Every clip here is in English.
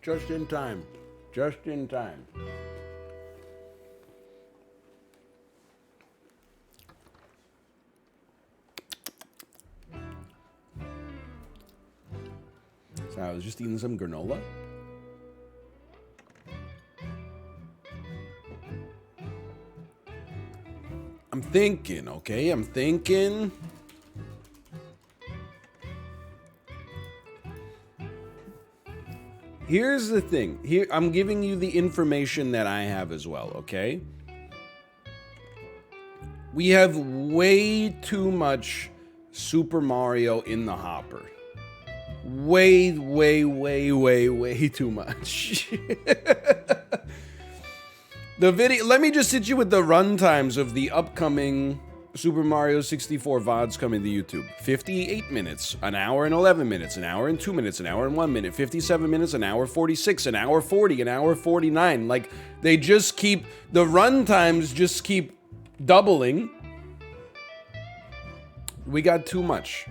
Just in time. Just in time. So I was just eating some granola. I'm thinking, okay? I'm thinking. Here's the thing. Here, I'm giving you the information that I have as well, okay? We have way too much Super Mario in the hopper. Way too much. The video, let me just hit you with the run times of the upcoming Super Mario 64 VODs coming to YouTube. 58 minutes, an hour and 11 minutes, an hour and 2 minutes, an hour and 1 minute, 57 minutes, an hour 46, an hour 40, an hour 49. Like, they just keep, the run times just keep doubling. We got too much.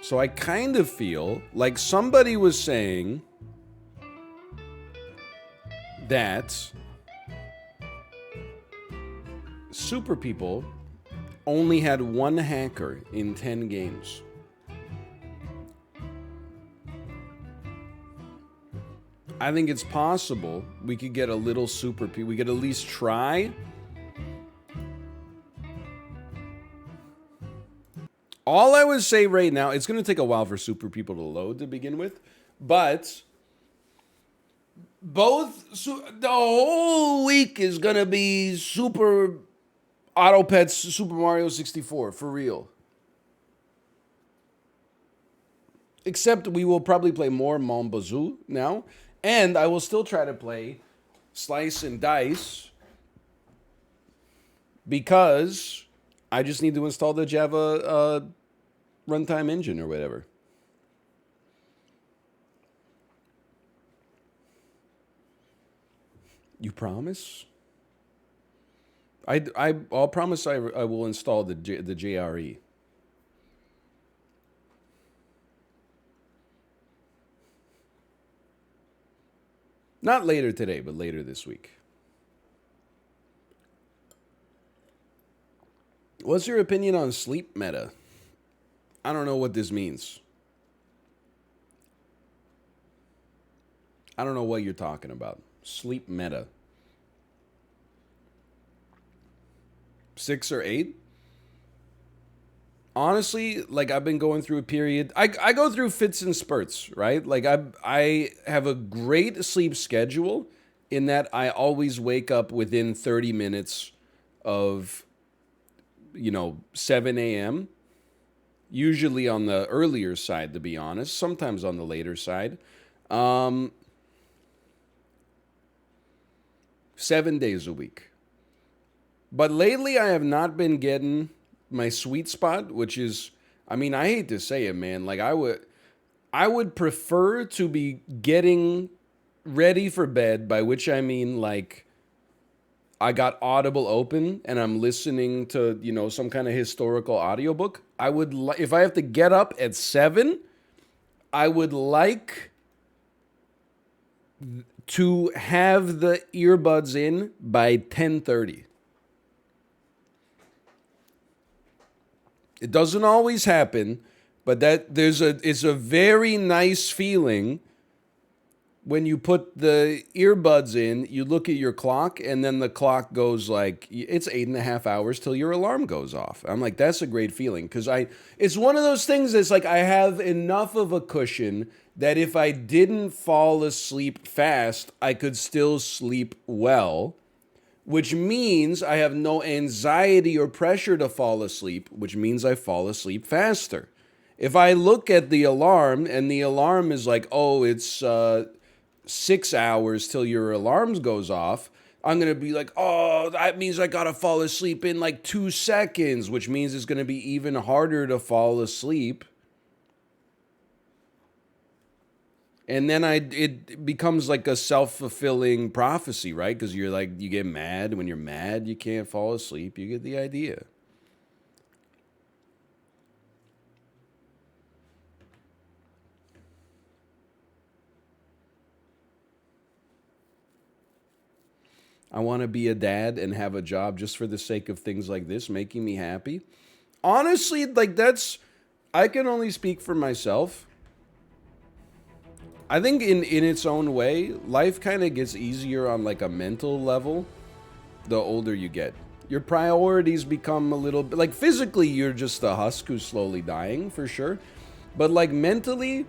So I kind of feel like somebody was saying that Super People only had one hacker in 10 games. I think it's possible we could get a little Super People. We could at least try. All I would say right now, it's going to take a while for Super People to load to begin with, but the whole week is going to be Super Auto Pets Super Mario 64, for real. Except we will probably play more Mon Bazoo now, and I will still try to play Slice and Dice because I just need to install the Java runtime engine or whatever. You promise? I'll promise I will install the JRE. Not later today, but later this week. What's your opinion on sleep meta? I don't know what this means. I don't know what you're talking about. Sleep meta. 6 or 8? Honestly, like, I've been going through a period. I go through fits and spurts, right? Like, I have a great sleep schedule in that I always wake up within 30 minutes of, 7 a.m., usually on the earlier side, to be honest, sometimes on the later side. 7 days a week. But lately I have not been getting my sweet spot, which is, I hate to say it, man. Like, I would prefer to be getting ready for bed, by which I mean, like, I got Audible open and I'm listening to, some kind of historical audiobook. If I have to get up at 7, I would like to have the earbuds in by 10:30. It doesn't always happen, but it's a very nice feeling when you put the earbuds in, you look at your clock, and then the clock goes like, it's 8.5 hours till your alarm goes off. I'm like, that's a great feeling, because it's one of those things that's like, I have enough of a cushion that if I didn't fall asleep fast, I could still sleep well, which means I have no anxiety or pressure to fall asleep, which means I fall asleep faster. If I look at the alarm, and the alarm is like, oh, it's 6 hours till your alarm goes off, I'm going to be like, oh, that means I got to fall asleep in like 2 seconds, which means it's going to be even harder to fall asleep. And then it becomes like a self-fulfilling prophecy, right? Because you're like, you get mad. When you're mad, you can't fall asleep. You get the idea. I want to be a dad and have a job just for the sake of things like this making me happy. Honestly, like I can only speak for myself. I think in its own way, life kind of gets easier on like a mental level the older you get. Your priorities become a little bit like physically you're just a husk who's slowly dying for sure. But like mentally,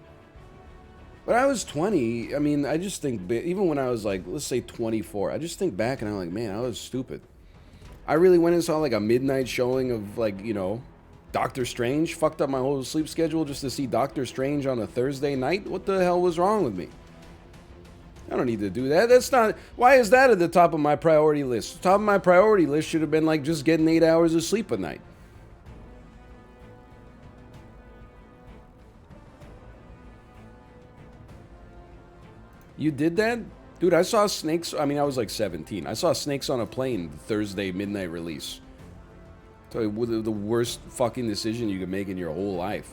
when I was 20, I mean, I just think even when I was like let's say 24, I just think back and I'm like, man, I was stupid. I really went and saw like a midnight showing of like, Doctor Strange, fucked up my whole sleep schedule just to see Doctor Strange on a Thursday night. What the hell was wrong with me? I don't need to do that. That's not. Why is that at the top of my priority list? The top of my priority list should have been like just getting 8 hours of sleep a night. You did that? Dude, I saw Snakes. I mean, I was like 17. I saw Snakes on a Plane Thursday midnight release. So the worst fucking decision you could make in your whole life.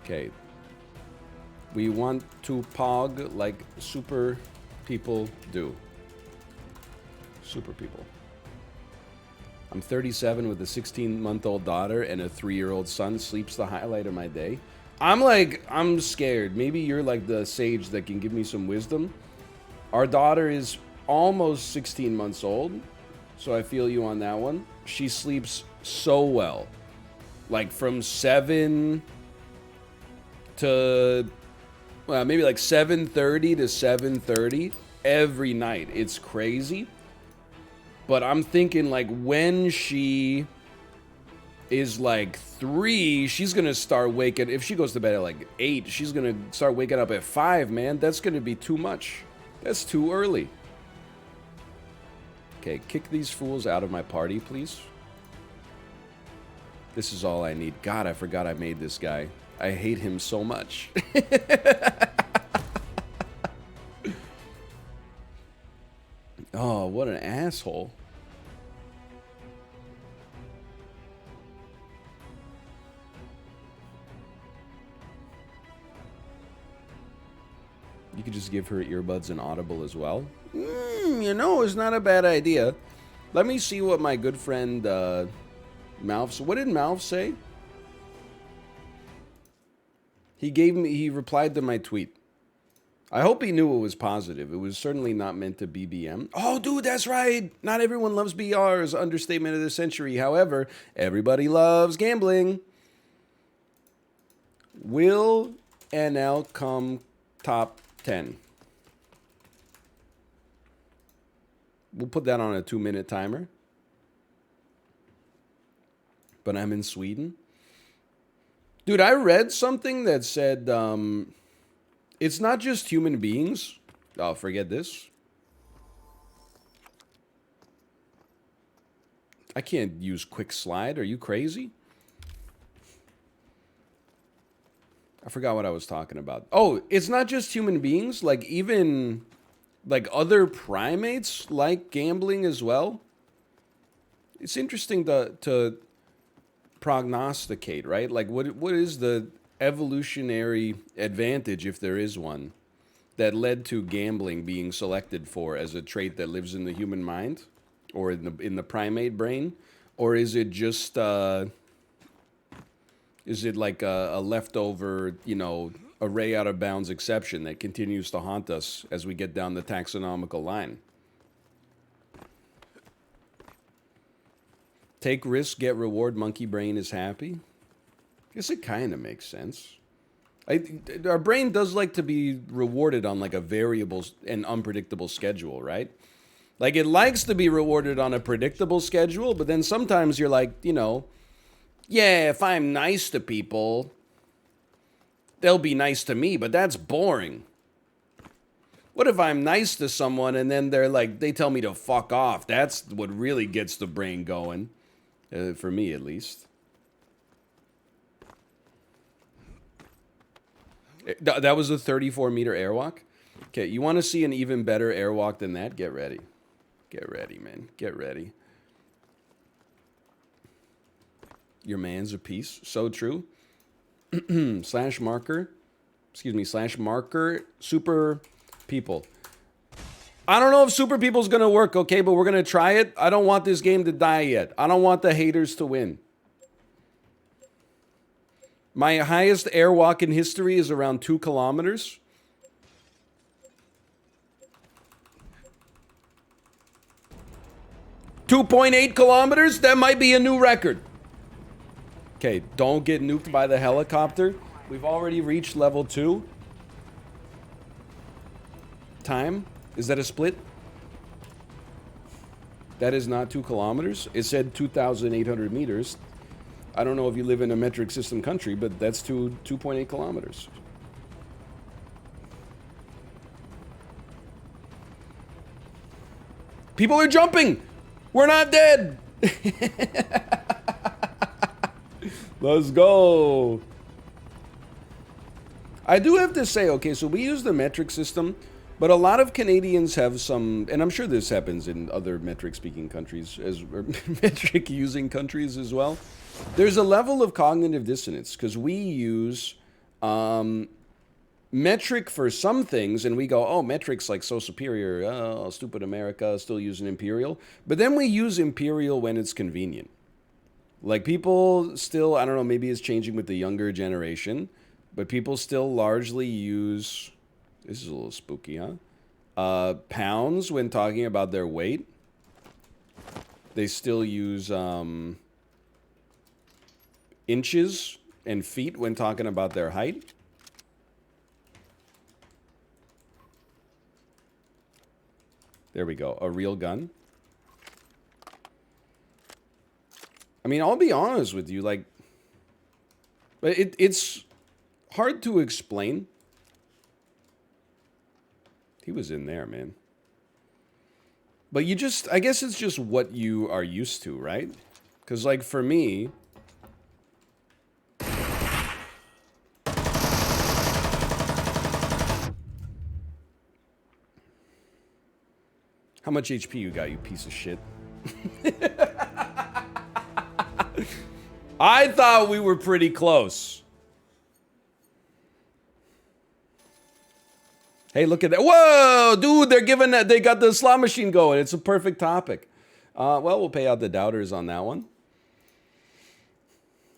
Okay. We want to pog like super people do. Super people. I'm 37 with a 16-month-old daughter and a 3-year-old son. Sleep's the highlight of my day. I'm scared. Maybe you're like the sage that can give me some wisdom. Our daughter is almost 16 months old, so I feel you on that one. She sleeps so well. Like from 7 to maybe like 7:30 to 7:30 every night. It's crazy. But I'm thinking like when she is like 3, she's gonna start waking. If she goes to bed at like 8, she's gonna start waking up at 5, man. That's gonna be too much. That's too early. Okay, kick these fools out of my party, please. This is all I need. God, I forgot I made this guy. I hate him so much. Oh, what an asshole. You could just give her earbuds and Audible as well. It's not a bad idea. Let me see what my good friend Malf. What did Malf say? He replied to my tweet. I hope he knew it was positive. It was certainly not meant to BBM. Oh, dude, that's right. Not everyone loves BRs. Understatement of the century. However, everybody loves gambling. Will NL come top 10? We'll put that on a 2-minute timer. But I'm in Sweden. Dude, I read something that said it's not just human beings. Oh, forget this. I can't use quick slide. Are you crazy? I forgot what I was talking about. Oh, it's not just human beings. Like even like other primates like gambling as well. It's interesting to prognosticate, right? Like what is the evolutionary advantage, if there is one, that led to gambling being selected for as a trait that lives in the human mind or in the primate brain? Or is it just is it like a leftover, array out of bounds exception that continues to haunt us as we get down the taxonomical line? Take risk, get reward, monkey brain is happy. I guess it kind of makes sense. Our brain does like to be rewarded on like a variable and unpredictable schedule, right? Like it likes to be rewarded on a predictable schedule, but then sometimes you're like, yeah, if I'm nice to people, they'll be nice to me, but that's boring. What if I'm nice to someone and then they tell me to fuck off? That's what really gets the brain going, for me at least. That was a 34-meter airwalk? Okay, you want to see an even better airwalk than that? Get ready. Get ready, man. Get ready. Your man's a piece. So true. /marker. Super people. I don't know if Super People's gonna work, okay, but we're gonna try it. I don't want this game to die yet. I don't want the haters to win. My highest airwalk in history is around 2 kilometers. .8 kilometers? That might be a new record. Okay, don't get nuked by the helicopter. We've already reached level 2. Time? Is that a split? That is not 2 kilometers. It said 2,800 meters. I don't know if you live in a metric system country, but that's 2.8 kilometers. People are jumping! We're not dead! Let's go! I do have to say, okay, so we use the metric system, but a lot of Canadians have some, and I'm sure this happens in other metric-speaking countries, or metric-using countries as well. There's a level of cognitive dissonance, because we use metric for some things, and we go, oh, metric's like so superior, oh, stupid America, still using imperial. But then we use imperial when it's convenient. Like people still, I don't know, maybe it's changing with the younger generation, but people still largely use, this is a little spooky, huh? Pounds when talking about their weight. They still use inches and feet when talking about their height. There we go, a real gun. I mean, I'll be honest with you, like, but it's hard to explain. He was in there, man. But you just, I guess it's just what you are used to, right? Because, like, for me, how much HP you got, you piece of shit? I thought we were pretty close. Hey, look at that. Whoa, dude, they got the slot machine going. It's a perfect topic. Well, we'll pay out the doubters on that one.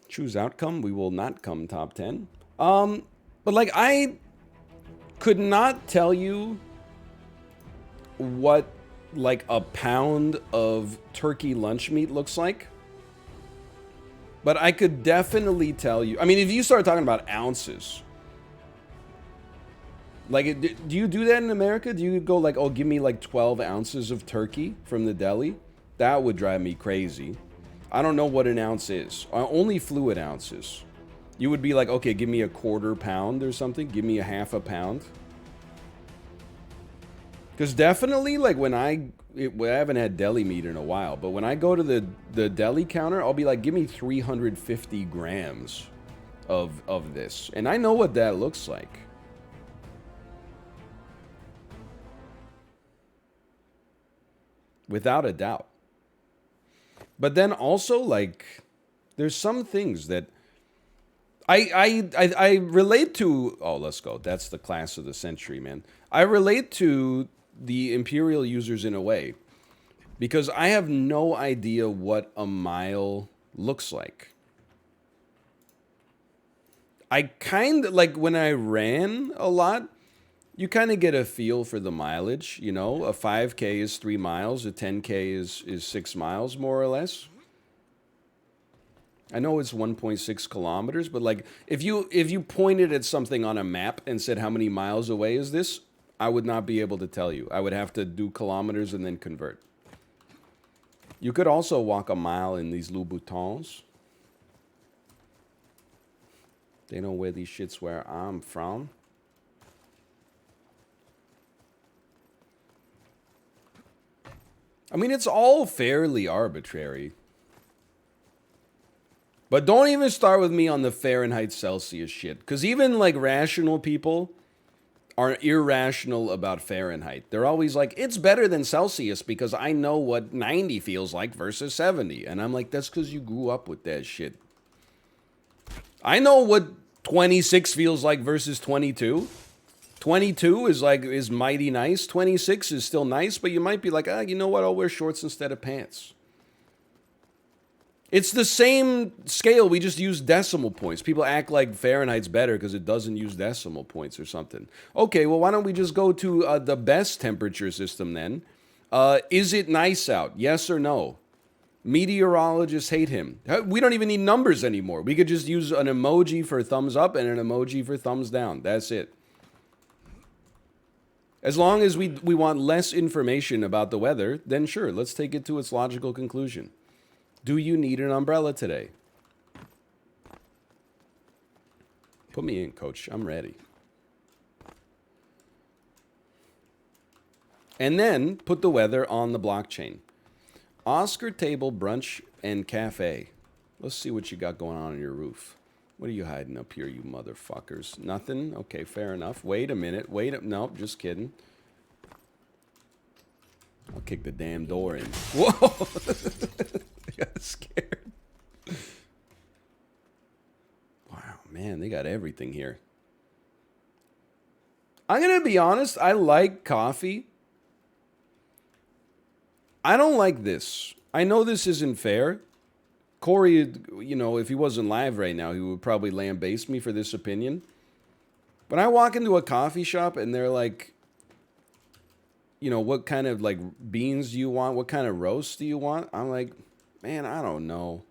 Choose outcome. We will not come top 10. But like, I could not tell you what like a pound of turkey lunch meat looks like. But I could definitely tell you. I mean, if you start talking about ounces, like, do you do that in America? Do you go like, oh, give me like 12 ounces of turkey from the deli? That would drive me crazy. I don't know what an ounce is. Only fluid ounces. You would be like, okay, give me a 1/4 pound or something. Give me a 1/2 pound. Because definitely, like, when I haven't had deli meat in a while, but when I go to the deli counter, I'll be like, give me 350 grams of this. And I know what that looks like. Without a doubt. But then also, like, there's some things that I relate to. Oh, let's go. That's the class of the century, man. I relate to the Imperial users in a way, because I have no idea what a mile looks like. I kind of, like, when I ran a lot, you kind of get a feel for the mileage, you know? A 5K is 3 miles, a 10K is 6 miles, more or less. I know it's 1.6 kilometers, but like, if you pointed at something on a map and said, how many miles away is this? I would not be able to tell you. I would have to do kilometers and then convert. You could also walk a mile in these Louboutins. They know where these shits where I'm from. I mean, it's all fairly arbitrary. But don't even start with me on the Fahrenheit Celsius shit. Because even, like, rational people are irrational about Fahrenheit. They're always like, it's better than Celsius because I know what 90 feels like versus 70. And I'm like, that's because you grew up with that shit. I know what 26 feels like versus 22. 22 is mighty nice. 26 is still nice, but you might be like, you know what? I'll wear shorts instead of pants. It's the same scale. We just use decimal points. People act like Fahrenheit's better because it doesn't use decimal points or something. Okay, well, why don't we just go to the best temperature system then? Is it nice out? Yes or no? Meteorologists hate him. We don't even need numbers anymore. We could just use an emoji for thumbs up and an emoji for thumbs down. That's it. As long as we want less information about the weather, then sure, let's take it to its logical conclusion. Do you need an umbrella today? Put me in, coach. I'm ready. And then put the weather on the blockchain. Oscar Table Brunch and Cafe. Let's see what you got going on your roof. What are you hiding up here, you motherfuckers? Nothing? Okay, fair enough. Wait a minute. Nope, just kidding. I'll kick the damn door in. Whoa! I got scared. Wow, man, they got everything here. I'm going to be honest. I like coffee. I don't like this. I know this isn't fair. Corey, you know, if he wasn't live right now, he would probably lambaste me for this opinion. But I walk into a coffee shop and they're like, you know, what kind of like beans do you want? What kind of roast do you want? I'm like, man, I don't know.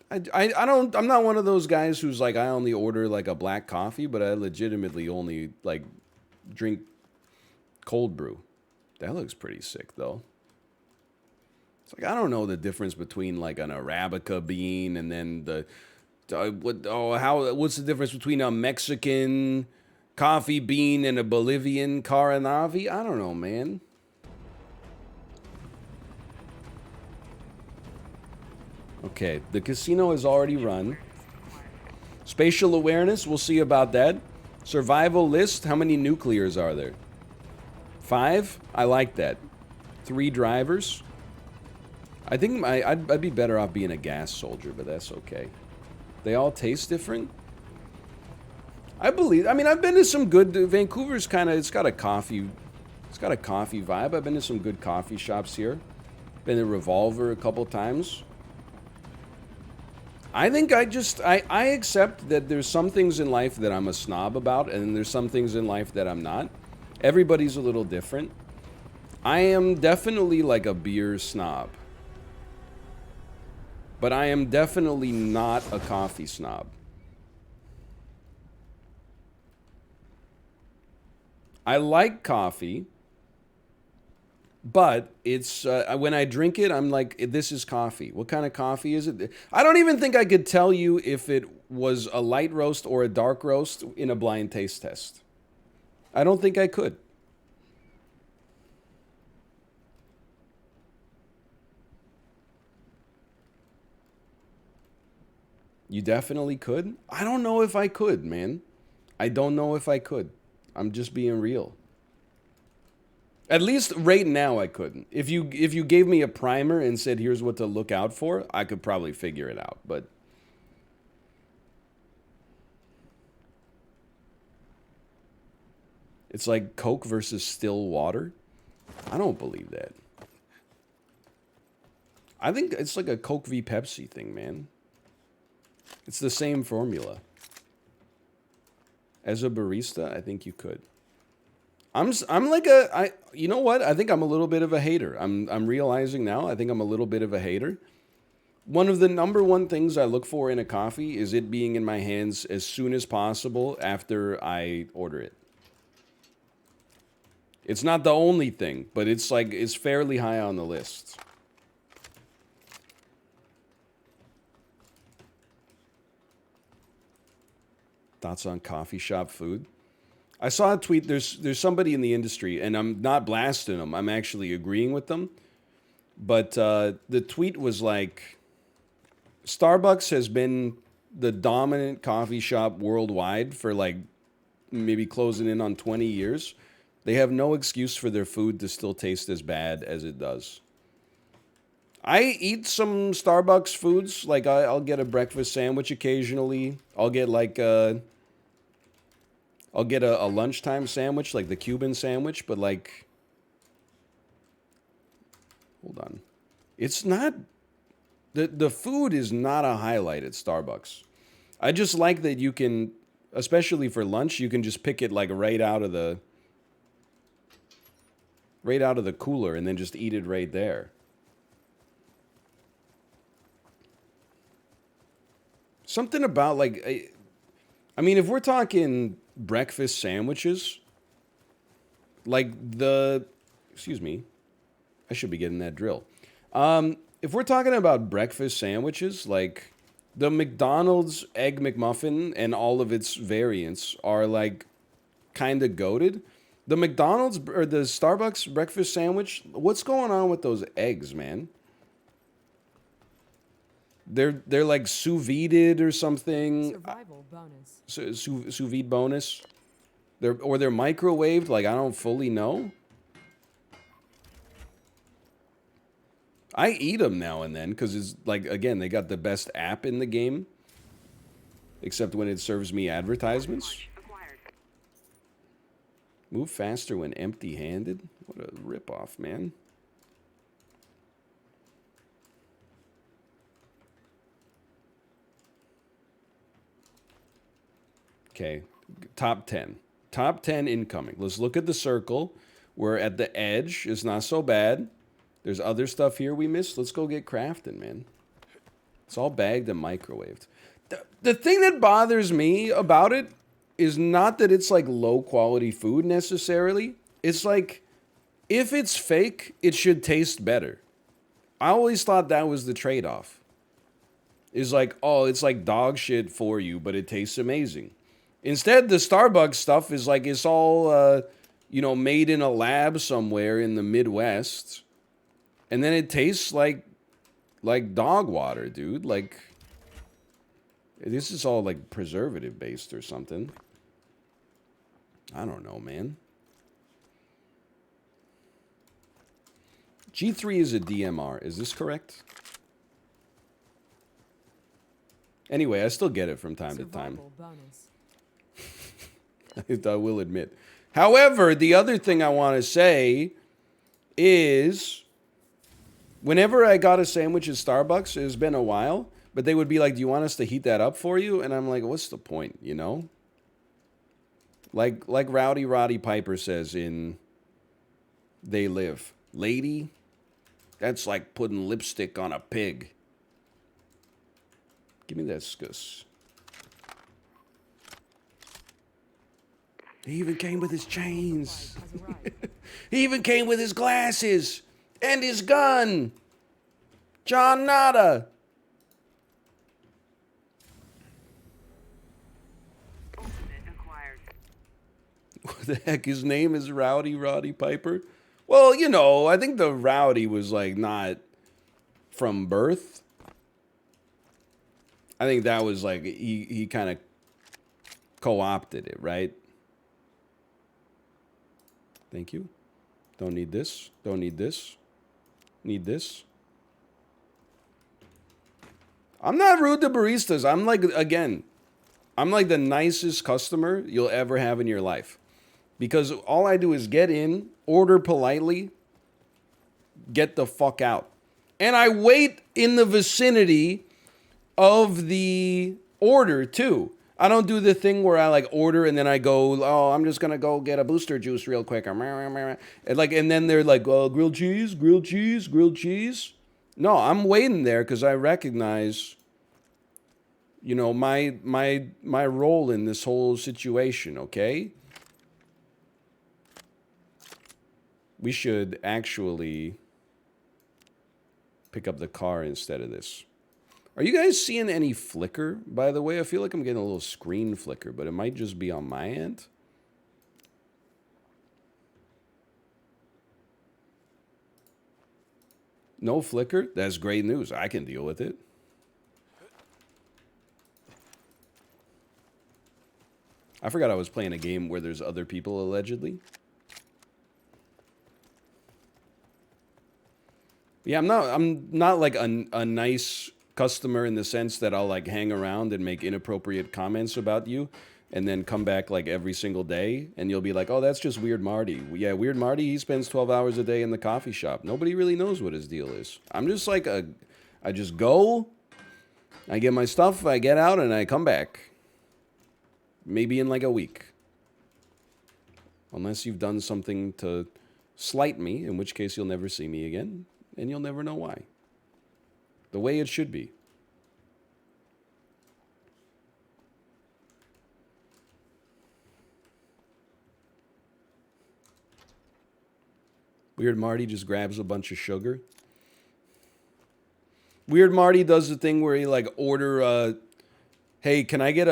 I'm not one of those guys who's like, I only order like a black coffee, but I legitimately only like drink cold brew. That looks pretty sick though. It's like, I don't know the difference between like an Arabica bean and then what's the difference between a Mexican coffee bean and a Bolivian Caranavi? I don't know, man. Okay, the casino is already run. Spatial awareness, we'll see about that. Survival list, how many nuclears are there? 5? I like that. 3 drivers. I think I'd be better off being a gas soldier, but that's okay. They all taste different. I mean, I've been to some good, Vancouver's kind of, it's got a coffee vibe. I've been to some good coffee shops here. Been to Revolver a couple times. I think I accept that there's some things in life that I'm a snob about, and there's some things in life that I'm not. Everybody's a little different. I am definitely like a beer snob. But I am definitely not a coffee snob. I like coffee, but it's when I drink it, I'm like, this is coffee. What kind of coffee is it? I don't even think I could tell you if it was a light roast or a dark roast in a blind taste test. I don't think I could. You definitely could? I don't know if I could, man. I don't know if I could. I'm just being real. At least right now I couldn't. If you gave me a primer and said here's what to look out for, I could probably figure it out, but it's like Coke versus still water. I don't believe that. I think it's like a Coke v Pepsi thing, man. It's the same formula. As a barista, I think you could. I'm like you know what? I think I'm a little bit of a hater. I'm realizing now, I think I'm a little bit of a hater. One of the number one things I look for in a coffee is it being in my hands as soon as possible after I order it. It's not the only thing, but it's fairly high on the list. Thoughts on coffee shop food? I saw a tweet. There's somebody in the industry, and I'm not blasting them. I'm actually agreeing with them. But the tweet was like, Starbucks has been the dominant coffee shop worldwide for like maybe closing in on 20 years. They have no excuse for their food to still taste as bad as it does. I eat some Starbucks foods. Like I'll get a breakfast sandwich occasionally. I'll get like I'll get a lunchtime sandwich, like the Cuban sandwich, but like, hold on. It's not, the food is not a highlight at Starbucks. I just like that you can, especially for lunch, you can just pick it like right out of the cooler and then just eat it right there. Something about like, I mean, if we're talking breakfast sandwiches, like excuse me, I should be getting that drill. If we're talking about breakfast sandwiches, like the McDonald's Egg McMuffin and all of its variants are like kind of goated. The McDonald's or the Starbucks breakfast sandwich, what's going on with those eggs, man? They're like sous vide'd or something. Survival bonus. Sous vide bonus. They're microwaved. Like I don't fully know. I eat them now and then because it's like again they got the best app in the game. Except when it serves me advertisements. Move faster when empty-handed. What a ripoff, man. Okay, top 10. Top 10 incoming. Let's look at the circle. We're at the edge. It's not so bad. There's other stuff here we missed. Let's go get crafting, man. It's all bagged and microwaved. The thing that bothers me about it is not that it's like low quality food necessarily. It's like, if it's fake, it should taste better. I always thought that was the trade-off. Is like, oh, it's like dog shit for you, but it tastes amazing. Instead, the Starbucks stuff is like, it's all, made in a lab somewhere in the Midwest. And then it tastes like dog water, dude. Like, this is all like preservative based or something. I don't know, man. G3 is a DMR. Is this correct? Anyway, I still get it from time to time. Bonus. I will admit. However, the other thing I want to say is whenever I got a sandwich at Starbucks, it's been a while, but they would be like, do you want us to heat that up for you? And I'm like, what's the point, you know? Like Rowdy Roddy Piper says in They Live. Lady, that's like putting lipstick on a pig. Give me that scuss. He even came with his chains. He even came with his glasses and his gun. John Nada. What the heck? His name is Rowdy Roddy Piper? Well, you know, I think the Rowdy was like not from birth. I think that was like, he kind of co-opted it, right? Thank you. Don't need this. Don't need this. Need this. I'm not rude to baristas. I'm like, again, I'm like the nicest customer you'll ever have in your life. Because all I do is get in, order politely, get the fuck out. And I wait in the vicinity of the order too. I don't do the thing where I like order and then I go, oh, I'm just gonna go get a booster juice real quick. And then they're like, oh, grilled cheese, grilled cheese, grilled cheese. No, I'm waiting there because I recognize, you know, my role in this whole situation. Okay, we should actually pick up the car instead of this. Are you guys seeing any flicker, by the way? I feel like I'm getting a little screen flicker, but it might just be on my end. No flicker? That's great news. I can deal with it. I forgot I was playing a game where there's other people, allegedly. Yeah, I'm not like a nice customer in the sense that I'll like hang around and make inappropriate comments about you. and then come back like every single day, and you'll be like, oh, that's just Weird Marty. Yeah, Weird Marty, he spends 12 hours a day in the coffee shop. Nobody really knows what his deal is. I'm just like I just go, I get my stuff, I get out, and I come back. Maybe in like a week. Unless you've done something to slight me, in which case you'll never see me again, and you'll never know why. The way it should be. Weird Marty just grabs a bunch of sugar. Weird Marty does the thing where he like order hey, can I get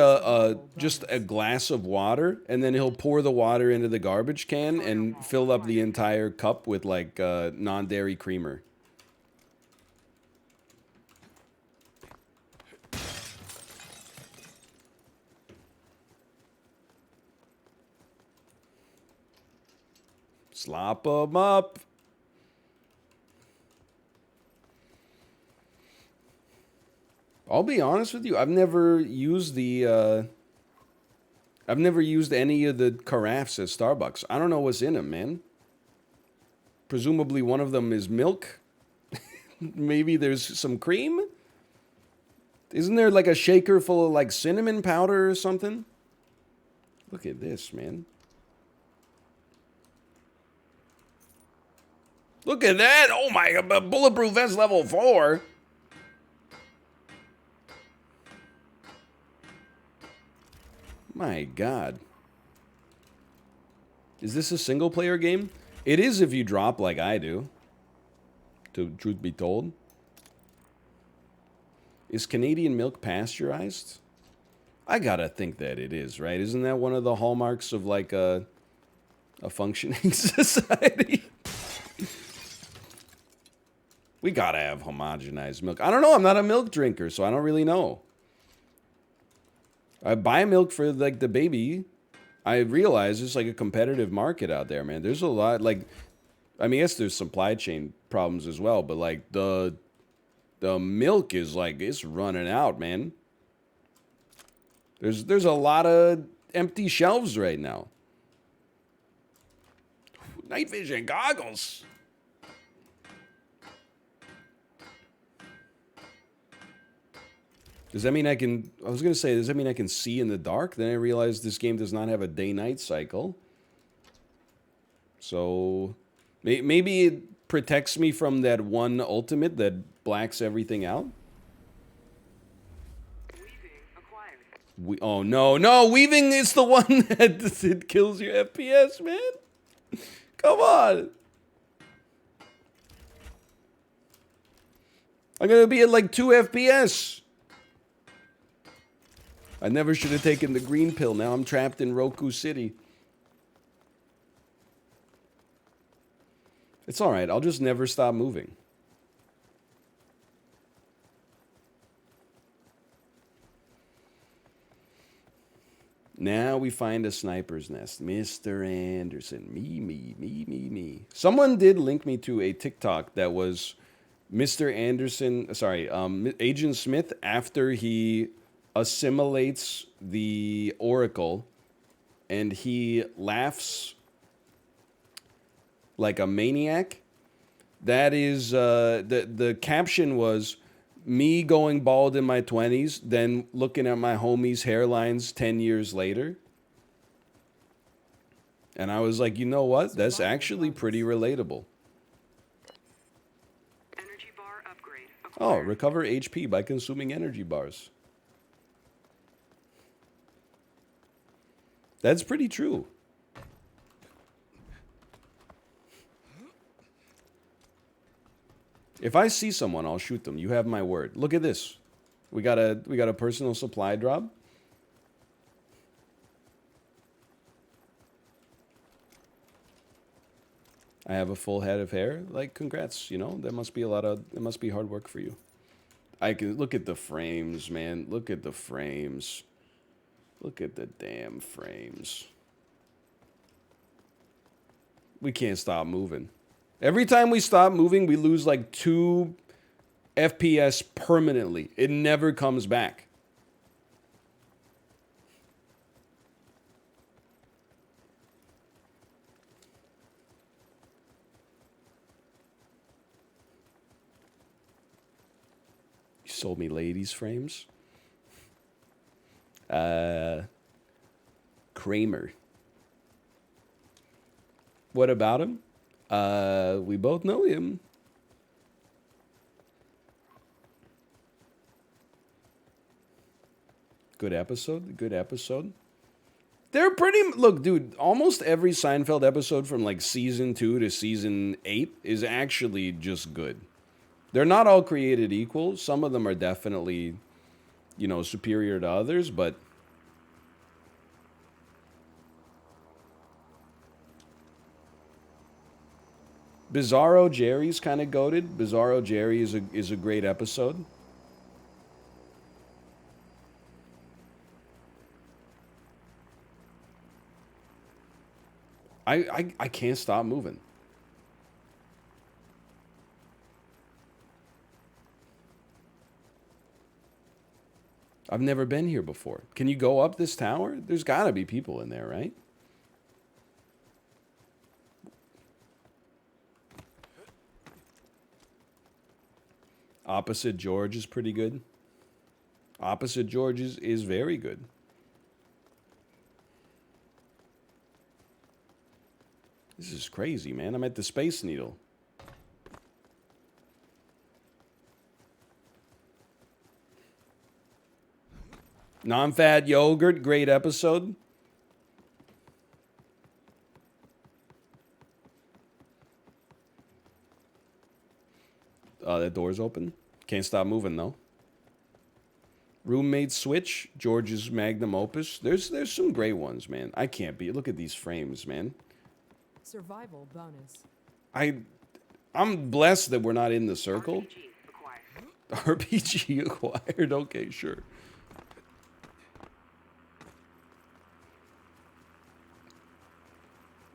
just a glass of water? And then he'll pour the water into the garbage can and fill up the entire cup with like non-dairy creamer. Slop 'em up. I'll be honest with you. I've never used any of the carafes at Starbucks. I don't know what's in them, man. Presumably one of them is milk. Maybe there's some cream. Isn't there like a shaker full of like cinnamon powder or something? Look at this, man. Look at that! Oh my God, bulletproof vest level 4. My God. Is this a single player game? It is if you drop like I do. To truth be told. Is Canadian milk pasteurized? I gotta think that it is, right? Isn't that one of the hallmarks of like a functioning society? We gotta have homogenized milk. I don't know. I'm not a milk drinker, so I don't really know. I buy milk for like the baby. I realize it's like a competitive market out there, man. There's a lot like, I mean, yes, there's supply chain problems as well, but like the milk is like, it's running out, man. There's a lot of empty shelves right now. Night vision goggles. Does that mean I can... I was going to say, does that mean I can see in the dark? Then I realized this game does not have a day-night cycle. So... maybe it protects me from that one ultimate that blacks everything out? Oh, no. No! Weaving is the one that it kills your FPS, man! Come on! I'm going to be at like 2 FPS! I never should have taken the green pill. Now I'm trapped in Roku City. It's alright. I'll just never stop moving. Now we find a sniper's nest. Mr. Anderson. Me. Someone did link me to a TikTok that was Mr. Anderson... Sorry, Agent Smith after he... assimilates the Oracle and he laughs like a maniac. That is the caption was me going bald in my 20s, then looking at my homie's hairlines 10 years later. And I was like, you know what? That's actually pretty relatable. Energy bar upgrade. Oh, recover HP by consuming energy bars. That's pretty true. If I see someone, I'll shoot them. You have my word. Look at this. We got a personal supply drop. I have a full head of hair. Like, congrats, you know? That must be it must be hard work for you. I can look at the frames, man. Look at the frames. Look at the damn frames. We can't stop moving. Every time we stop moving, we lose like 2 FPS permanently. It never comes back. Sold me ladies' frames. Kramer. What about him? We both know him. Good episode. Good episode. They're pretty... Look, dude, almost every Seinfeld episode from, like, season 2 to season 8 is actually just good. They're not all created equal. Some of them are definitely, you know, superior to others, but... Bizarro Jerry's kind of goated. Bizarro Jerry is a great episode. I can't stop moving. I've never been here before. Can you go up this tower? There's got to be people in there, right? Opposite George is pretty good. Opposite George is very good. This is crazy, man. I'm at the Space Needle. Non-fat yogurt, great episode. That door's open. Can't stop moving, though. Roommate Switch, George's magnum opus. There's some great ones, man. I can't be. Look at these frames, man. Survival bonus. I'm blessed that we're not in the circle. RPG acquired. Okay, sure.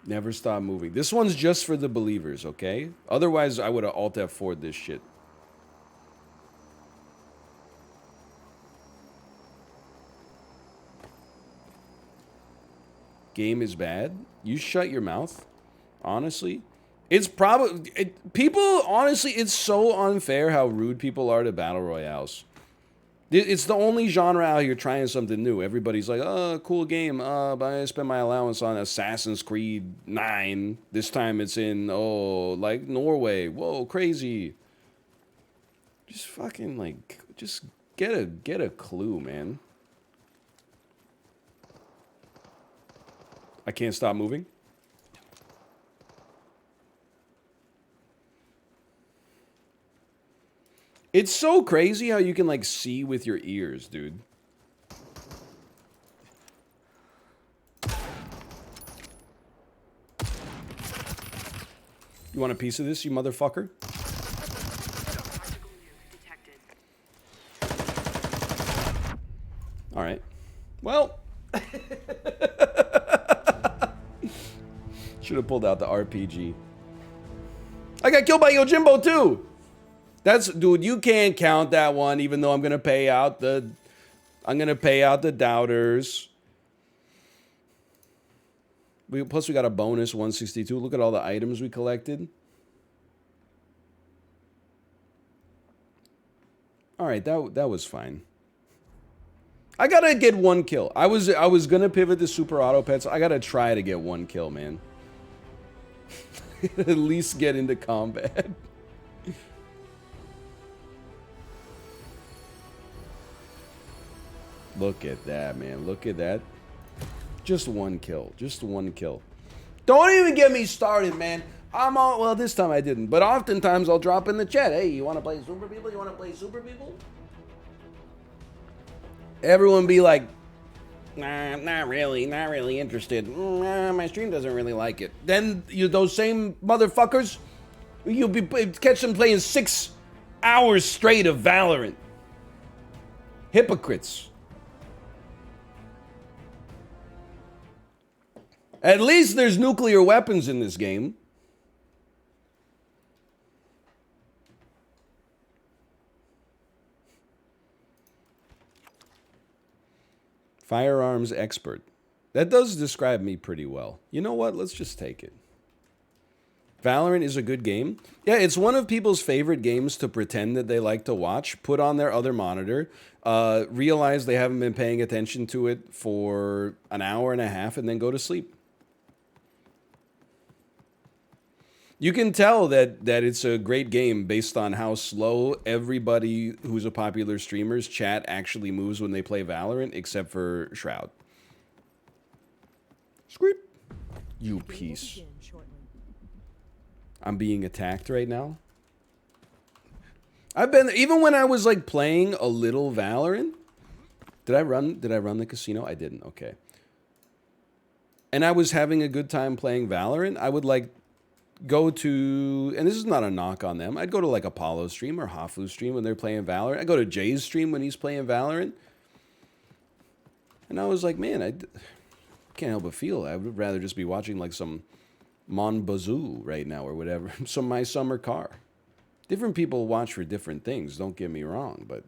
Never stop moving. This one's just for the believers, okay? Otherwise, I would have Alt F4'd this shit. Game is bad. You shut your mouth. Honestly, it's probably people. Honestly, it's so unfair how rude people are to battle royales. It's the only genre out here trying something new. Everybody's like, "Oh, cool game." But I spent my allowance on Assassin's Creed 9. This time it's in like Norway. Whoa, crazy. Just fucking like, just get a clue, man. I can't stop moving. It's so crazy how you can, like, see with your ears, dude. You want a piece of this, you motherfucker? All right. Well. Should have pulled out the RPG. I got killed by Yojimbo, too! Dude, you can't count that one, even though I'm gonna pay out the doubters. Plus we got a bonus 162. Look at all the items we collected. All right, that was fine. I gotta get one kill. I was gonna pivot to super auto pets. I gotta try to get one kill, man. At least get into combat. Look at that, man. Look at that. Just one kill. Just one kill. Don't even get me started, man. Well, this time I didn't. But oftentimes I'll drop in the chat. Hey, you want to play Super People? You want to play Super People? Everyone be like, nah, not really interested. My stream doesn't really like it. Then those same motherfuckers, you'll catch them playing 6 hours straight of Valorant. Hypocrites. At least there's nuclear weapons in this game. Firearms expert. That does describe me pretty well. You know what? Let's just take it. Valorant is a good game. Yeah, it's one of people's favorite games to pretend that they like to watch, put on their other monitor, realize they haven't been paying attention to it for an hour and a half, and then go to sleep. You can tell that it's a great game based on how slow everybody who's a popular streamer's chat actually moves when they play Valorant, except for Shroud. Squeep. You piece. I'm being attacked right now. I've been, even when I was like playing a little Valorant. Did I run the casino? I didn't. Okay. And I was having a good time playing Valorant. I would like go to, and this is not a knock on them, I'd go to like Apollo's stream or Hafu's stream when they're playing Valorant. I go to Jay's stream when he's playing Valorant. And I was like, man, I can't help but feel I would rather just be watching like some Mon Bazoo right now or whatever. Some My Summer Car. Different people watch for different things, don't get me wrong, but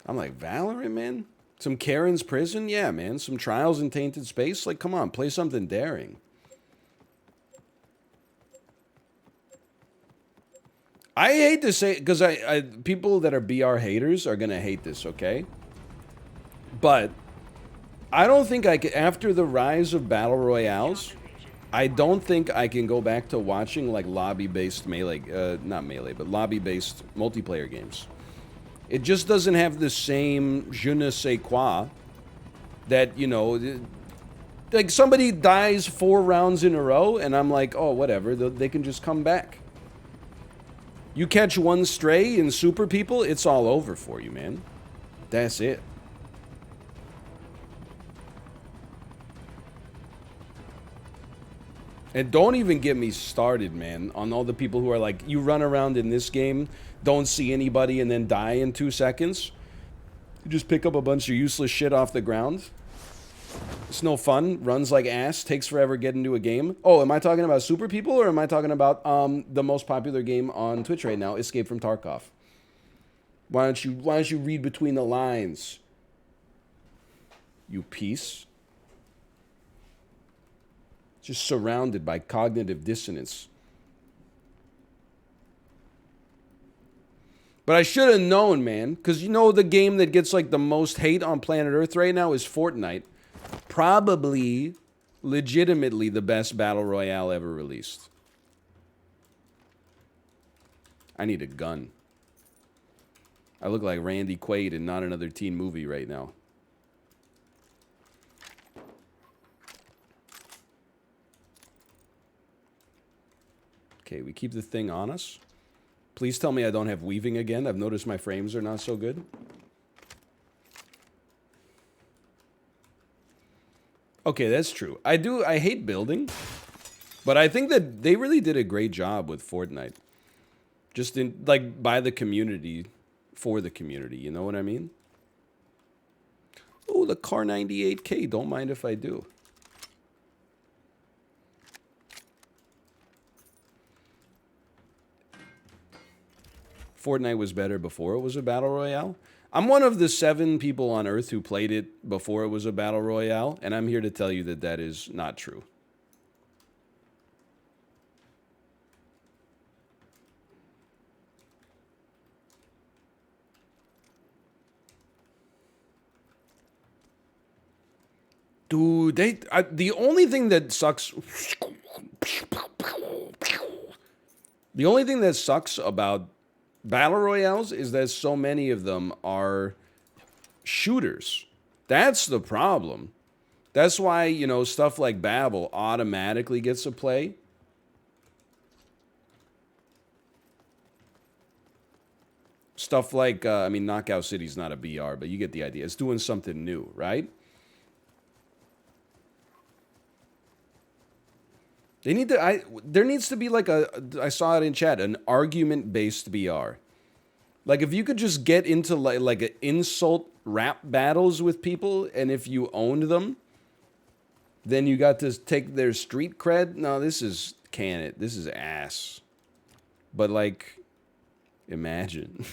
I'm like, Valorant, man? Some Karen's Prison? Yeah, man. Some Trials in Tainted Space? Like, come on, play something daring. I hate to say, because I people that are BR haters are going to hate this, okay? But I don't think I can, after the rise of Battle Royales, I don't think I can go back to watching, like, lobby-based melee, not melee, but lobby-based multiplayer games. It just doesn't have the same je ne sais quoi that, you know, like somebody dies 4 rounds in a row and I'm like, oh, whatever, they can just come back. You catch one stray in Super People, it's all over for you, man. That's it. And don't even get me started, man, on all the people who are like, you run around in this game, don't see anybody, and then die in 2 seconds. You just pick up a bunch of useless shit off the ground. It's no fun. Runs like ass. Takes forever getting into a game. Oh, am I talking about Super People, or am I talking about the most popular game on Twitch right now, Escape from Tarkov? Why don't you read between the lines? You piece. Just surrounded by cognitive dissonance. But I should have known, man, because you know the game that gets like the most hate on planet Earth right now is Fortnite. Probably, legitimately, the best battle royale ever released. I need a gun. I look like Randy Quaid in Not Another Teen Movie right now. Okay, we keep the thing on us. Please tell me I don't have weaving again. I've noticed my frames are not so good. Okay, that's true. I hate building, but I think that they really did a great job with Fortnite. Just in, like, by the community, for the community, you know what I mean? Oh, the Car 98K, don't mind if I do. Fortnite was better before it was a battle royale. I'm one of the 7 people on Earth who played it before it was a battle royale, and I'm here to tell you that that is not true. Dude, the only thing that sucks... The only thing that sucks about battle royales is that so many of them are shooters. That's the problem. That's why, you know, stuff like Babel automatically gets a play. Stuff like, I mean, Knockout City's not a BR, but you get the idea. It's doing something new, right? They need to, there needs to be like I saw it in chat, an argument-based BR. Like, if you could just get into like an insult rap battles with people, and if you owned them, then you got to take their street cred. No, this is this is ass. But like, imagine.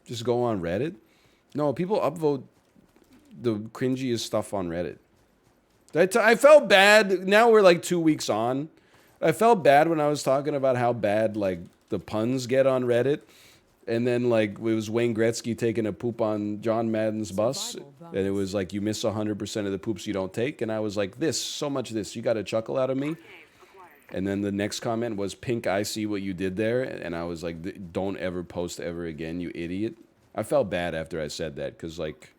Just go on Reddit? No, people upvote the cringiest stuff on Reddit. I felt bad. Now we're like 2 weeks on. I felt bad when I was talking about how bad like the puns get on Reddit. And then like it was Wayne Gretzky taking a poop on John Madden's bus. And it was like, you miss 100% of the poops you don't take. And I was like, so much this. You got a chuckle out of me? And then the next comment was, Pink, I see what you did there. And I was like, don't ever post ever again, you idiot. I felt bad after I said that because, like,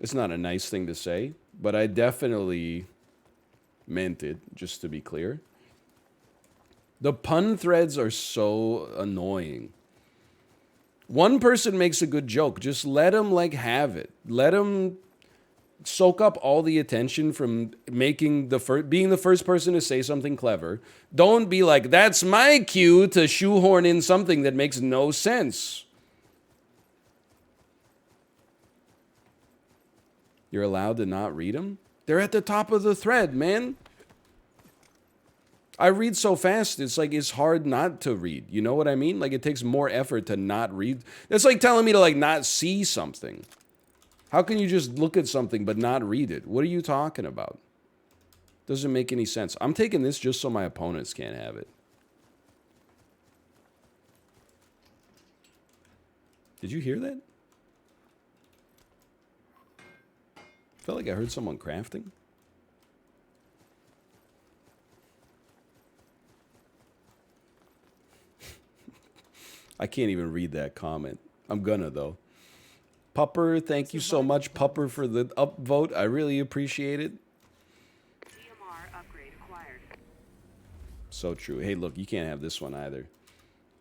it's not a nice thing to say. But I definitely meant it, just to be clear. The pun threads are so annoying. One person makes a good joke. Just let them, like, have it. Let them soak up all the attention from being the first person to say something clever. Don't be like, that's my cue to shoehorn in something that makes no sense. You're allowed to not read them? They're at the top of the thread, man. I read so fast, it's like it's hard not to read. You know what I mean? Like it takes more effort to not read. That's like telling me to like not see something. How can you just look at something but not read it? What are you talking about? Doesn't make any sense. I'm taking this just so my opponents can't have it. Did you hear that? Felt like I heard someone crafting. I can't even read that comment. I'm gonna though. Pupper, thank you so much, Pupper, for the upvote. I really appreciate it. DMR upgrade acquired. So true. Hey, look, you can't have this one either.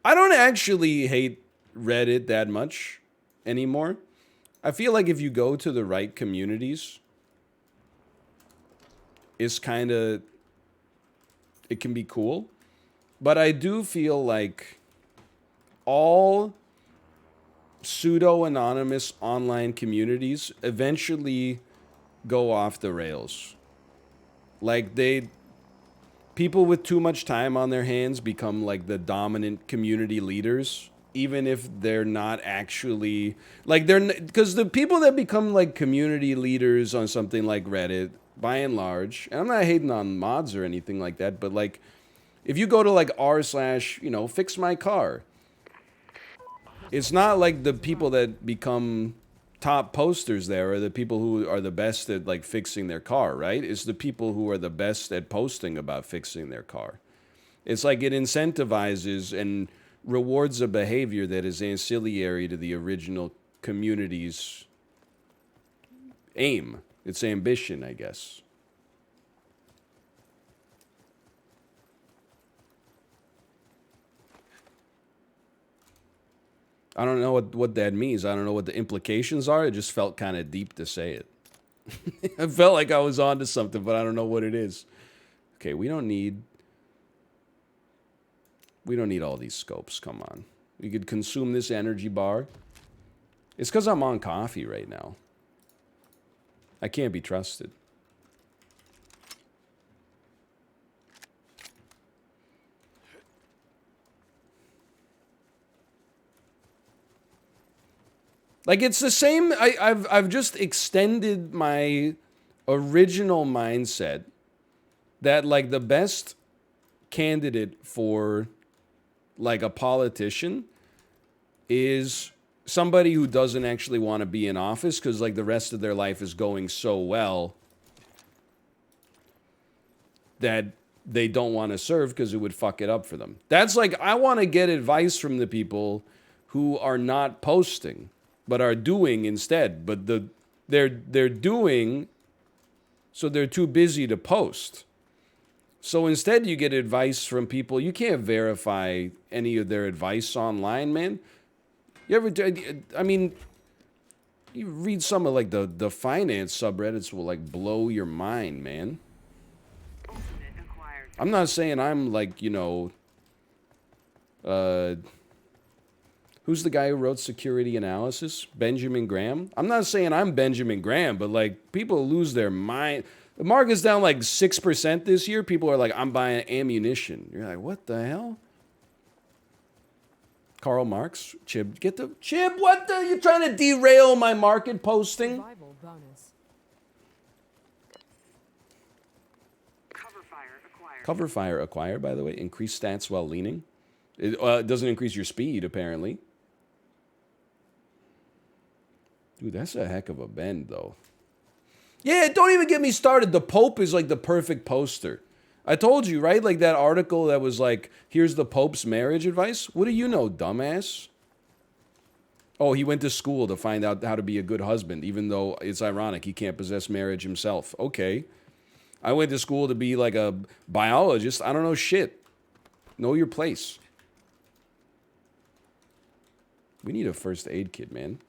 I don't actually hate Reddit that much anymore. I feel like if you go to the right communities, it's kind of, it can be cool. But I do feel like all pseudo-anonymous online communities eventually go off the rails. Like people with too much time on their hands become like the dominant community leaders, even if they're not actually like because the people that become like community leaders on something like Reddit, by and large, and I'm not hating on mods or anything like that, but like if you go to like r/fix my car, it's not like the people that become top posters there are the people who are the best at like fixing their car, right? It's the people who are the best at posting about fixing their car. It's like it incentivizes and rewards a behavior that is ancillary to the original community's aim, its ambition, I guess. I don't know what that means. I don't know what the implications are. It just felt kind of deep to say it. I felt like I was onto something, but I don't know what it is. Okay, we don't need all these scopes. Come on. We could consume this energy bar. It's because I'm on coffee right now. I can't be trusted. Like it's the same. I've just extended my original mindset that like the best candidate for like a politician is somebody who doesn't actually want to be in office because like the rest of their life is going so well that they don't want to serve because it would fuck it up for them. That's like I want to get advice from the people who are not posting but are doing instead. But they're doing, so they're too busy to post. So instead you get advice from people. You can't verify any of their advice online, man. You ever, I mean, you read some of like the finance subreddits will like blow your mind, man. I'm not saying I'm like, who's the guy who wrote Security Analysis? Benjamin Graham? I'm not saying I'm Benjamin Graham, but like people lose their mind. The market's down like 6% this year. People are like, I'm buying ammunition. You're like, what the hell? Karl Marx, Chib, get the Chib. What the? You trying to derail my market posting? Survival bonus. Cover fire acquired. Cover fire acquired, by the way. Increase stats while leaning. It doesn't increase your speed, apparently. Dude, that's a heck of a bend, though. Yeah, don't even get me started. The Pope is like the perfect poster. I told you, right? Like that article that was like, here's the Pope's marriage advice. What do you know, dumbass? Oh, he went to school to find out how to be a good husband, even though it's ironic. He can't possess marriage himself. Okay. I went to school to be like a biologist. I don't know shit. Know your place. We need a first aid kit, man.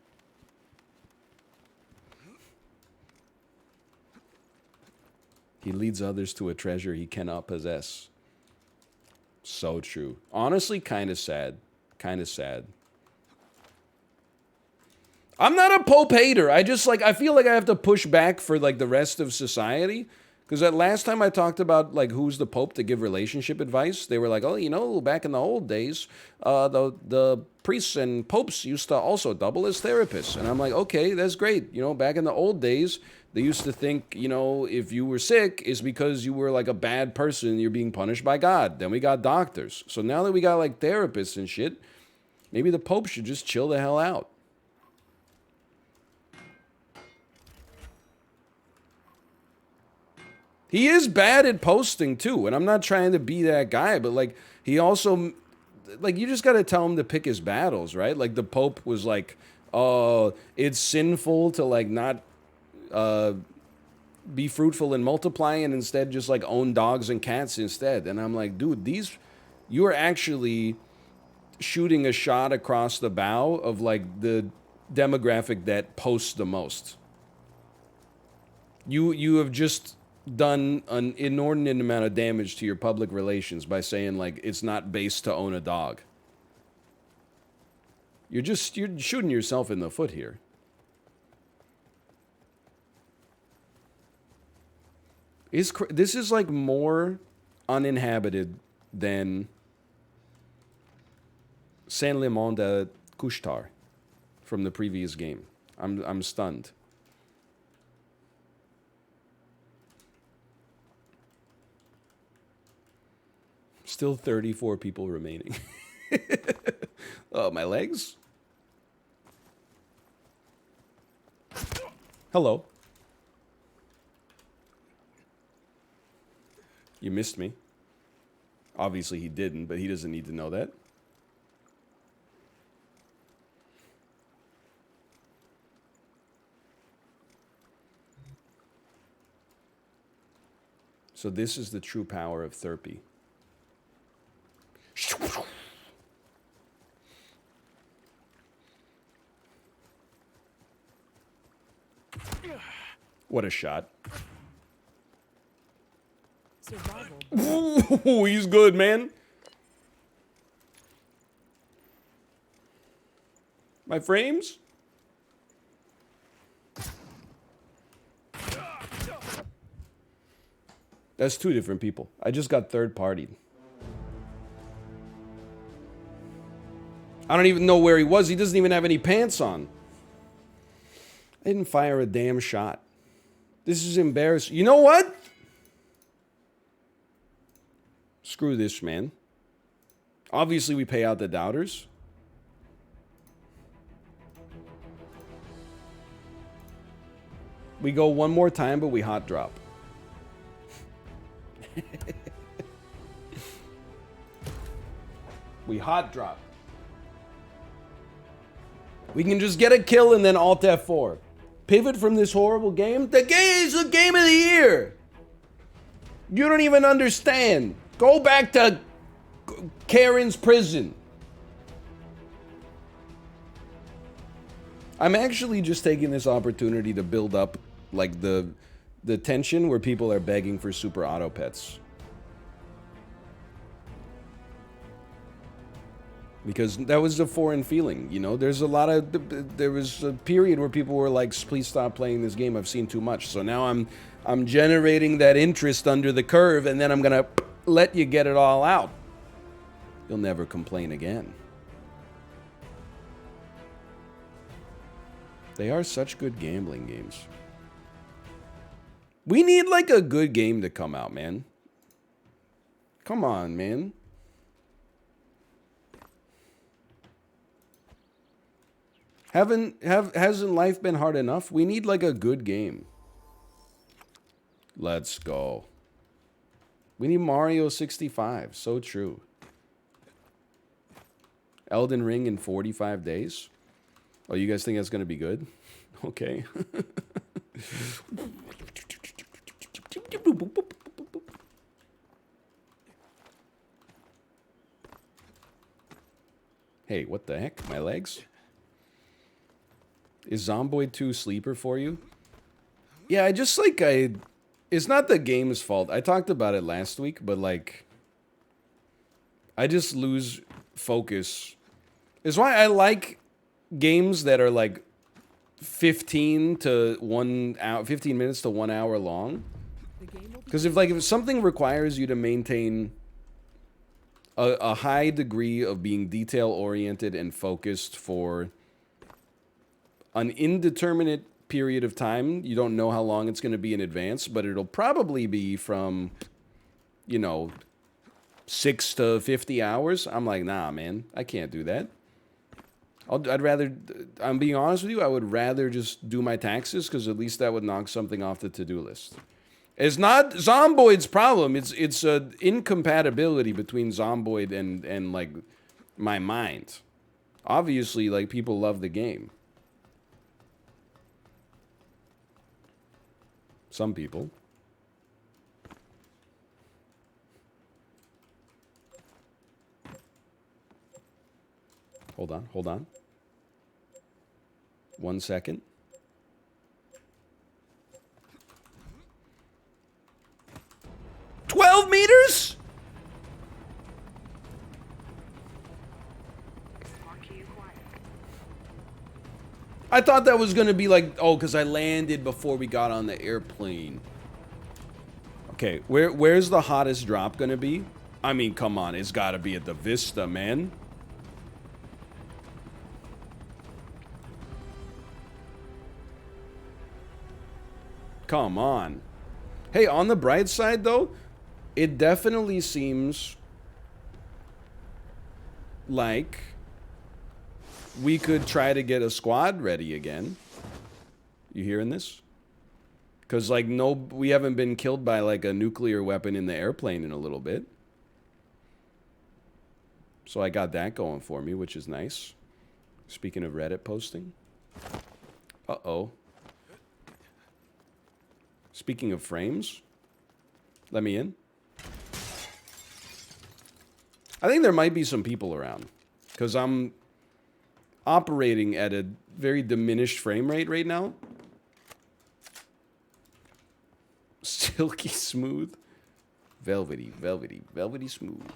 He leads others to a treasure he cannot possess. So true. Honestly, kind of sad. Kind of sad. I'm not a Pope hater. I just like, I feel like I have to push back for like the rest of society. Because that last time I talked about like who's the Pope to give relationship advice, they were like, oh, you know, back in the old days, the priests and popes used to also double as therapists. And I'm like, okay, that's great. You know, back in the old days, they used to think, you know, if you were sick, it's because you were like a bad person and you're being punished by God. Then we got doctors. So now that we got like therapists and shit, maybe the Pope should just chill the hell out. He is bad at posting too, and I'm not trying to be that guy, but like he also, like you just got to tell him to pick his battles, right? Like the Pope was like, "Oh, it's sinful to like not be fruitful and multiply, and instead just like own dogs and cats instead." And I'm like, dude, you are actually shooting a shot across the bow of like the demographic that posts the most. You have just done an inordinate amount of damage to your public relations by saying like it's not base to own a dog. You're shooting yourself in the foot here. This is like more uninhabited than Saint-Lémond de Couche-Tard from the previous game. I'm stunned. Still 34 people remaining. Oh, my legs? Hello. You missed me. Obviously he didn't, but he doesn't need to know that. So this is the true power of Therapy. What a shot. Survival. Ooh, he's good, man. My frames? That's two different people. I just got third-partied. I don't even know where he was. He doesn't even have any pants on. I didn't fire a damn shot. This is embarrassing. You know what? Screw this, man. Obviously, we pay out the doubters. We go one more time, but we hot drop. We hot drop. We can just get a kill and then Alt F4. Pivot from this horrible game. The game is the game of the year. You don't even understand. Go back to Karen's prison. I'm actually just taking this opportunity to build up like the tension where people are begging for super auto pets. Because that was a foreign feeling, you know? There was a period where people were like, please stop playing this game, I've seen too much. So now I'm generating that interest under the curve, and then I'm gonna let you get it all out. You'll never complain again. They are such good gambling games. We need like a good game to come out, man. Come on, man. Hasn't life been hard enough? We need like a good game. Let's go. We need Mario 65. So true. Elden Ring in 45 days. Oh, you guys think that's going to be good? Okay. Hey, what the heck? My legs? Is Zomboid 2 sleeper for you? Yeah, it's not the game's fault. I talked about it last week, but like I just lose focus. It's why I like games that are like 15 minutes to 1 hour long. Because if something requires you to maintain a high degree of being detail oriented and focused for an indeterminate period of time, you don't know how long it's going to be in advance, but it'll probably be from, 6 to 50 hours. I'm like, nah, man, I can't do that. I'd rather, I'm being honest with you, I would rather just do my taxes, because at least that would knock something off the to-do list. It's not Zomboid's problem. It's a incompatibility between Zomboid and like my mind. Obviously, like, people love the game. Some people. Hold on. 1 second. $12 meters? Marquee acquired. I thought that was going to be like, oh, because I landed before we got on the airplane. Okay, where's the hottest drop going to be? I mean, come on, it's got to be at the Vista, man. Come on. Hey, on the bright side, though, it definitely seems like we could try to get a squad ready again. You hearing this? Because, like, we haven't been killed by, like, a nuclear weapon in the airplane in a little bit. So I got that going for me, which is nice. Speaking of Reddit posting. Uh-oh. Speaking of frames, let me in. I think there might be some people around, because I'm operating at a very diminished frame rate right now. Silky smooth. Velvety smooth.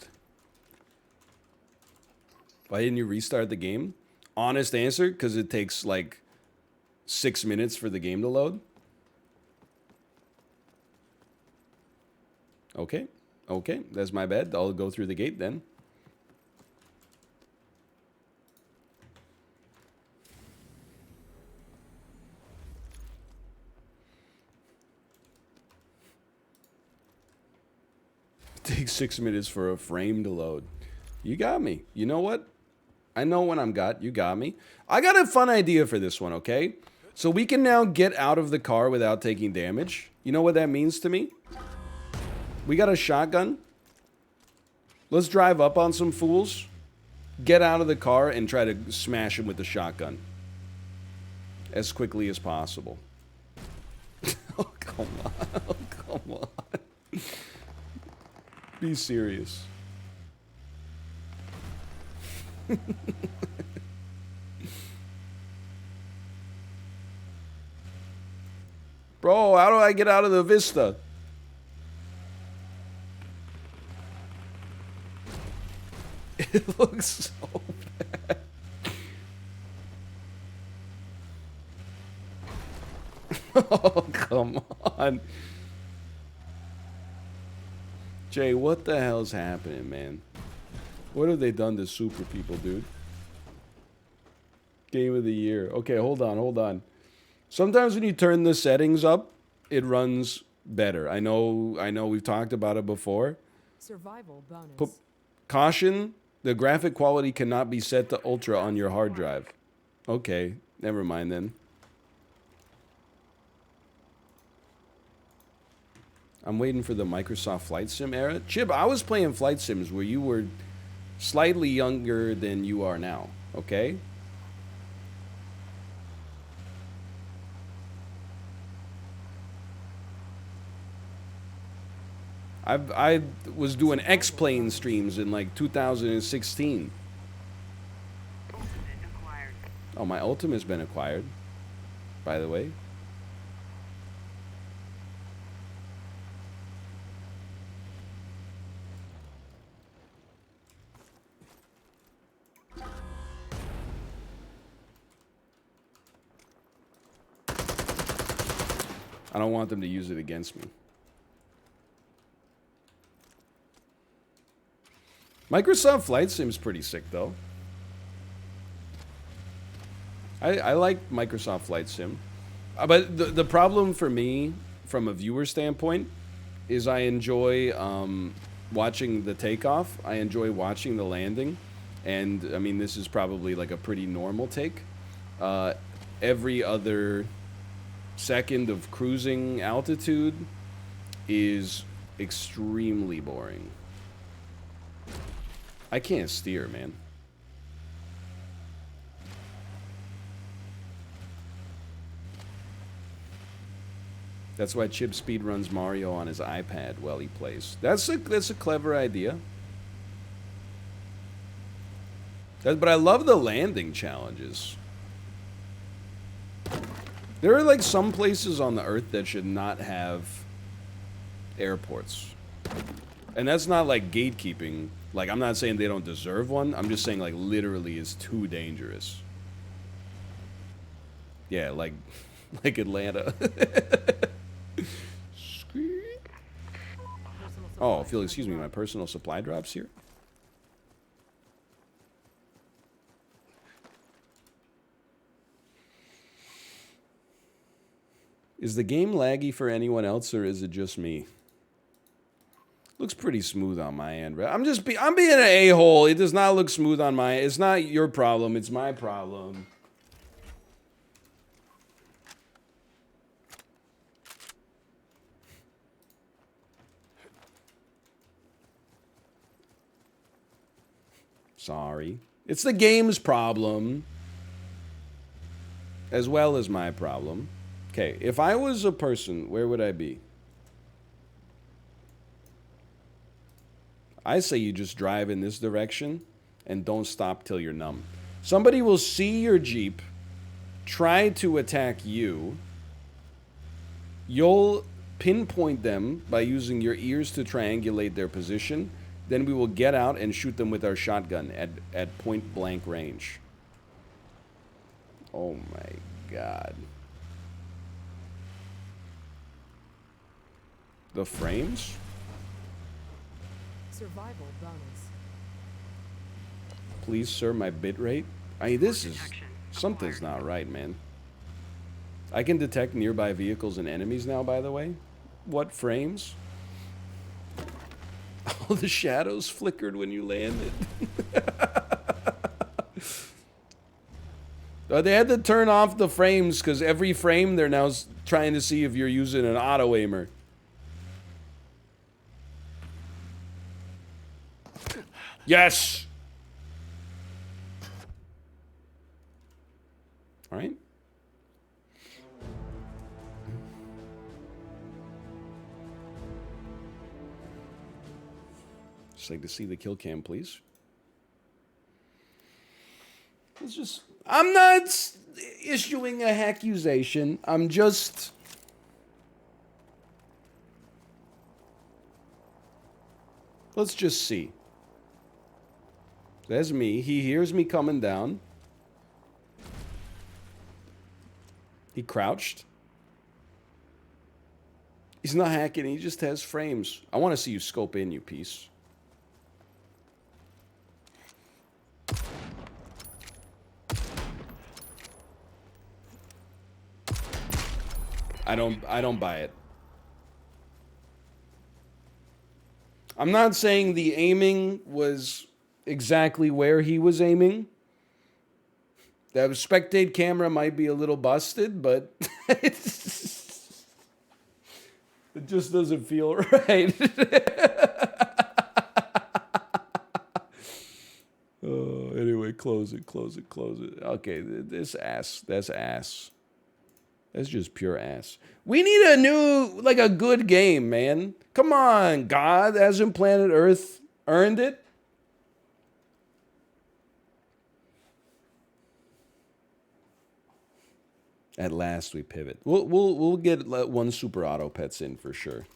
Why didn't you restart the game? Honest answer, because it takes like 6 minutes for the game to load. Okay, that's my bad. I'll go through the gate then. It takes 6 minutes for a frame to load. You got me. You know what? I know when you got me. I got a fun idea for this one, okay? So we can now get out of the car without taking damage. You know what that means to me? We got a shotgun. Let's drive up on some fools, get out of the car, and try to smash them with the shotgun as quickly as possible. Oh, come on. Oh, come on. Be serious. Bro, how do I get out of the Vista? It looks so bad. Oh, come on. Jay, what the hell's happening, man? What have they done to super people, dude? Game of the year. Okay, hold on. Sometimes when you turn the settings up, it runs better. I know we've talked about it before. Survival bonus. Caution, the graphic quality cannot be set to ultra on your hard drive. Okay, never mind then. I'm waiting for the Microsoft Flight Sim era. Chib, I was playing Flight Sims where you were slightly younger than you are now, okay? I was doing X-Plane streams in like 2016. Ultimate acquired. Oh, my ultimate's been acquired, by the way. I don't want them to use it against me. Microsoft Flight Sim's pretty sick, though. I like Microsoft Flight Sim. But the problem for me, from a viewer standpoint, is I enjoy watching the takeoff. I enjoy watching the landing. And, I mean, this is probably like a pretty normal take. Every other second of cruising altitude is extremely boring. I can't steer, man. That's why Chip speed runs Mario on his iPad while he plays. That's a clever idea. But I love the landing challenges. There are like some places on the earth that should not have airports. And that's not like gatekeeping. Like, I'm not saying they don't deserve one. I'm just saying, like, literally it's too dangerous. Yeah, like Atlanta. Oh, Phil, excuse me, my personal supply drops here. Is the game laggy for anyone else, or is it just me? Looks pretty smooth on my end, right? I'm being an a-hole. It does not look smooth on my end. It's not your problem. It's my problem. Sorry. It's the game's problem, as well as my problem. Okay, if I was a person, where would I be? I say you just drive in this direction and don't stop till you're numb. Somebody will see your Jeep, try to attack you. You'll pinpoint them by using your ears to triangulate their position. Then we will get out and shoot them with our shotgun at point blank range. Oh my God. The frames? Survival bonus. Please, sir, my bit rate. This is... Something's not right, man. I can detect nearby vehicles and enemies now, by the way. What frames? All the shadows flickered when you landed. They had to turn off the frames because every frame they're now trying to see if you're using an auto aimer. Yes! All right. Just like to see the kill cam, please. It's just... I'm not issuing a accusation. I'm just... Let's just see. There's me. He hears me coming down. He crouched. He's not hacking. He just has frames. I want to see you scope in, you piece. I don't buy it. I'm not saying the aiming was exactly where he was aiming. That spectate camera might be a little busted, but it just doesn't feel right. Oh, anyway, close it. Okay, this ass. That's ass. That's just pure ass. We need a new, like a good game, man. Come on, God. Hasn't planet Earth earned it? At last we pivot. We'll get one Super Auto Pets in for sure.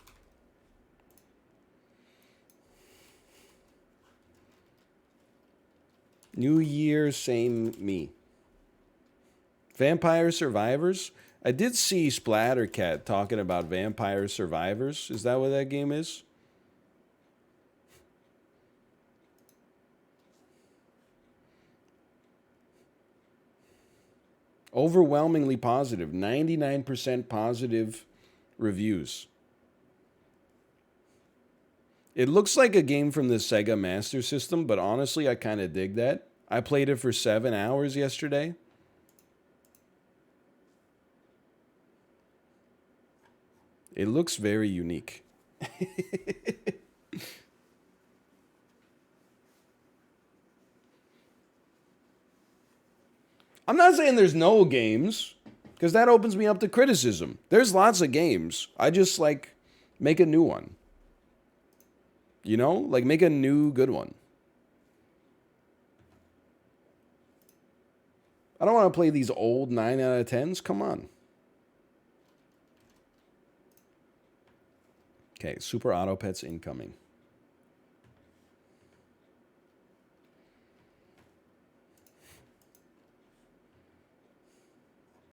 New Year, same me. Vampire Survivors? I did see Splattercat talking about Vampire Survivors. Is that what that game is? Overwhelmingly positive. 99% positive reviews. It looks like a game from the Sega Master System, but honestly, I kind of dig that. I played it for 7 hours yesterday. It looks very unique. I'm not saying there's no games, because that opens me up to criticism. There's lots of games. I just, like, make a new one. You know? Like, make a new good one. I don't want to play these old 9 out of 10s. Come on. Okay, Super Auto Pets incoming.